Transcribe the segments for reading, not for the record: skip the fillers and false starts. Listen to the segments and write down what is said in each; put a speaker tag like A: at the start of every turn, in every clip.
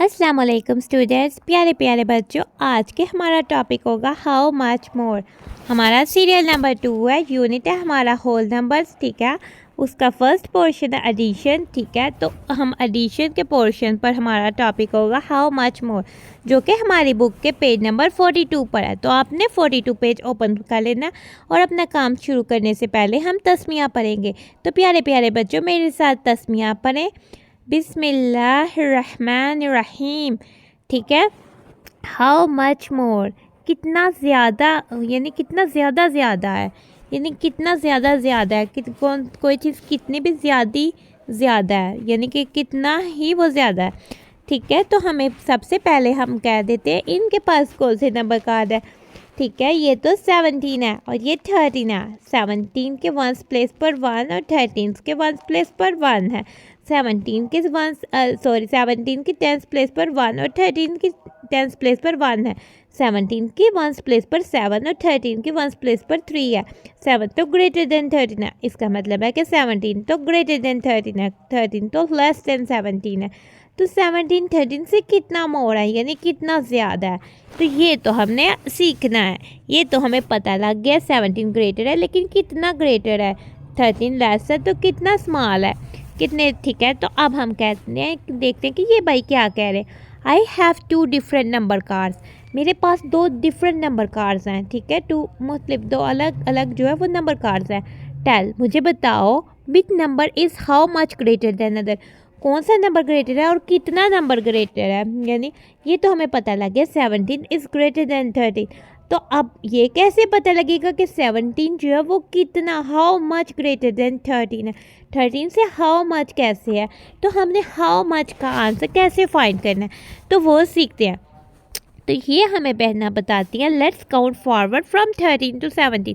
A: अस्सलाम वालेकुम स्टूडेंट्स, प्यारे प्यारे बच्चों। आज के हमारा टॉपिक होगा हाउ मच मोर। हमारा सीरियल नंबर 2 है, यूनिट है हमारा होल नंबर्स, ठीक है। उसका फर्स्ट पोर्शन है एडिशन, ठीक है। तो हम एडिशन के पोर्शन पर हमारा टॉपिक होगा हाउ मच मोर, जो कि हमारी बुक के पेज नंबर 42 पर है। तो आपने 42 पेज ओपन कर लेना और अपना काम शुरू करने से पहले हम तस्मियाँ पढ़ेंगे। तो प्यारे प्यारे बच्चों मेरे साथ तस्मियाँ पढ़ें। बिस्मिल्लाहिर्रहमानिर्रहीम, ठीक है। हाउ मच मोर, कितना ज़्यादा, यानी कितना ज़्यादा ज़्यादा है, यानी कितना ज़्यादा ज़्यादा है। कोई चीज़ कितनी भी ज़्यादा है, यानी कि कितना ही वो ज़्यादा है, ठीक है। तो हमें सबसे पहले हम कह देते हैं इनके पास कौन से नंबर कार्ड है, ठीक है। ये तो 17 है और ये 13 है। 17 के वंस प्लेस पर 1 और 13 के वंस प्लेस पर 1 है। 17 की 10th प्लेस पर 1 और 13 की 10th प्लेस पर 1 है। 17 की वंस प्लेस पर 7 और 13 की वंस प्लेस पर 3 है। 7 तो ग्रेटर देन 13 है, इसका मतलब है कि 17 तो ग्रेटर देन 13 है, 13 तो लेस देन 17 है। तो 17 13 से कितना मोर है, यानी कितना ज़्यादा है। तो ये तो हमने सीखना है, ये तो हमें पता लग गया 17 ग्रेटर है, लेकिन कितना ग्रेटर है। 13 लेस है तो कितना स्मॉल है, कितने, ठीक है। तो अब हम कहते हैं, देखते हैं कि ये भाई क्या कह रहे हैं। I have 2 different number cards, मेरे पास 2 डिफरेंट नंबर कार्ड्स हैं, ठीक है। 2 मतलब 2 अलग अलग जो है वो नंबर कार्ड्स हैं। टेल, मुझे बताओ, which number is how much greater than other, कौन सा नंबर ग्रेटर है और कितना नंबर ग्रेटर है। यानी ये तो हमें पता लग गया 17 इज़ ग्रेटर देन 13। तो अब ये कैसे पता लगेगा कि 17 जो है वो कितना, हाउ मच ग्रेटर देन 13 है। 13 से हाउ मच कैसे है, तो हमने हाउ मच का आंसर कैसे फाइंड करना है तो वो सीखते हैं। तो ये हमें पहना बताती है, let's count forward from 13 to 17।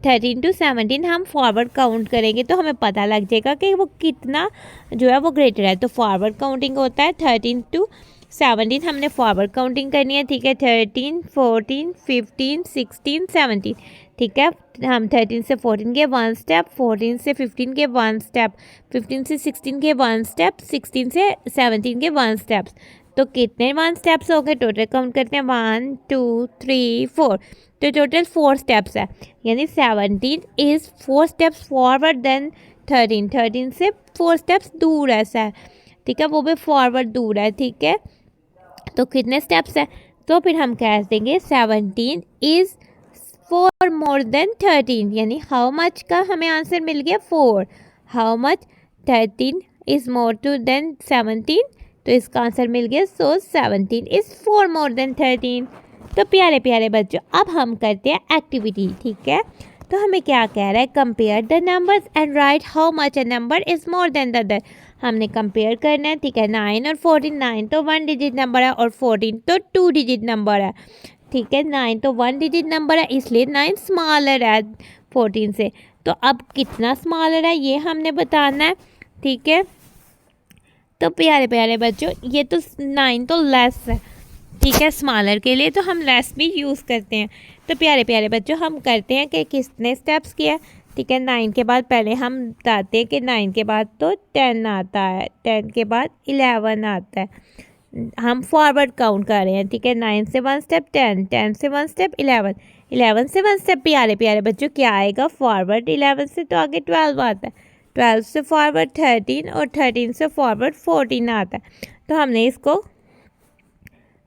A: 13 to 17 हम फॉरवर्ड काउंट करेंगे तो हमें पता लग जाएगा कि वो कितना जो है वो ग्रेटर है। तो फॉरवर्ड काउंटिंग होता है 13 टू 17, हमने फॉरवर्ड काउंटिंग करनी है, ठीक है। 13 14 15 16 17, ठीक है। हम 13 से 14 के 1 स्टेप, 14 से 15 के 1 स्टेप, 15 से 16 के 1 स्टेप, 16 से 17 के 1 स्टेप्स। तो कितने 1 स्टेप्स हो गए, टोटल काउंट करते हैं 1 2 3 4, तो टोटल 4 स्टेप्स है। यानी 17 इज़ 4 स्टेप्स फॉरवर्ड देन 13, 13 से 4 स्टेप्स दूर ऐसा है, ठीक है। वो भी फॉरवर्ड दूर है, ठीक है। तो कितने स्टेप्स है, तो फिर हम कह देंगे 17 इज़ 4 मोर देन 13, यानी हाउ मच का हमें आंसर मिल गया 4। How much 13 is more to than 17, तो इसका आंसर मिल गया, सो 17 इज़ 4 मोर देन 13। तो प्यारे प्यारे बच्चों अब हम करते हैं एक्टिविटी, ठीक है। तो हमें क्या कह रहा है, compare the numbers and right how much a number is more than the other. हमने कंपेयर करना है, ठीक है। 9 और 14, 9 तो 1 डिजिट नंबर है और 14 तो 2 डिजिट नंबर है, ठीक है। 9 तो 1 डिजिट नंबर है, इसलिए 9 स्मॉलर है 14 से। तो अब कितना स्मॉलर है ये हमने बताना है, ठीक है। तो प्यारे प्यारे बच्चों ये तो 9 तो लेस है, ठीक है। स्मॉलर के लिए तो हम लेस भी यूज़ करते हैं। तो प्यारे प्यारे बच्चों हम करते हैं कि कितने स्टेप्स किया, ठीक है। 9 के बाद पहले हम बताते हैं कि 9 के बाद तो 10 आता है, 10 के बाद 11 आता है। हम फॉरवर्ड काउंट कर रहे हैं, ठीक है। 9 से 1 स्टेप 10, 10 से 1 स्टेप 11, 11 से 1 स्टेप, प्यारे प्यारे बच्चों क्या आएगा फॉरवर्ड, 11 से तो आगे 12 आता है, 12 से फॉरवर्ड 13 और 13 से फॉरवर्ड 14 आता है। तो हमने इसको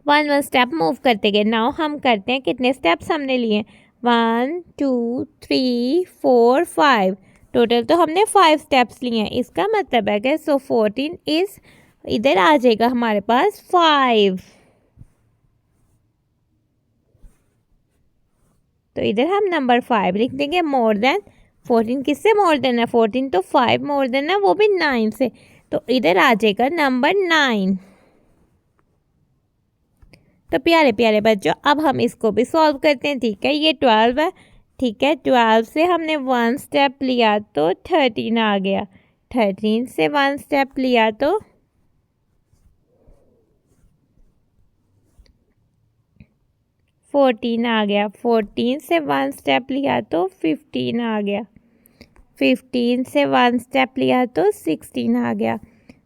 A: 1 स्टेप मूव करते गए। नाउ हम करते हैं कितने स्टेप्स हमने लिए, 1 2 3 4 5, टोटल तो हमने 5 स्टेप्स लिए हैं। इसका मतलब है कि 14 इज़, इधर आ जाएगा हमारे पास 5, तो इधर हम नंबर 5 लिख देंगे। मोर देन 14 किससे मोर देन है, 14 तो 5 मोर देन है, वो भी 9 से, तो इधर आ जाएगा नंबर 9। तो प्यारे प्यारे बच्चों अब हम इसको भी सॉल्व करते हैं, ठीक है। ये 12 है, ठीक है। 12 से हमने 1 स्टेप लिया तो 13 आ गया, 13 से 1 स्टेप लिया तो 14 आ गया, 14 से 1 स्टेप लिया तो 15 आ गया, 15 से 1 स्टेप लिया तो 16 आ गया,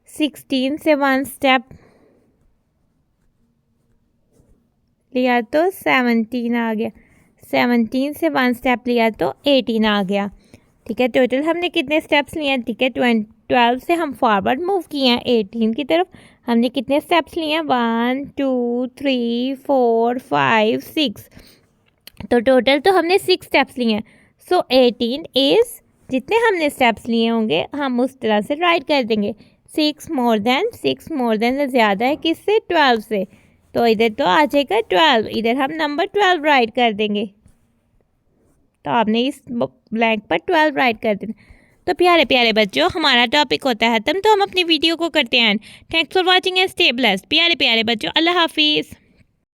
A: 16 से 1 स्टेप लिया तो 17 आ गया, 17 से 1 स्टेप लिया तो 18 आ गया। ठीक है, टोटल हमने कितने स्टेप्स लिए हैं? ठीक है, 12 से हम फॉरवर्ड मूव किए हैं 18 की तरफ। हमने कितने स्टेप्स लिए हैं? 1 2 3 4 5 6। तो टोटल तो हमने 6 स्टेप्स लिए हैं। सो 18 इज़, जितने हमने स्टेप्स लिए होंगे हम उस तरह से राइट कर देंगे। 6 मोर देन ज़्यादा है किससे? 12 से। तो इधर तो आ जाएगा 12, इधर हम नंबर 12 राइट कर देंगे। तो आपने इस ब्लैंक पर 12 राइट कर देना। तो प्यारे प्यारे बच्चों, हमारा टॉपिक होता है खत्म, तो हम अपनी वीडियो को करते हैं। Thanks for watching and stay blessed. प्यारे प्यारे बच्चों, अल्लाह हाफिज़।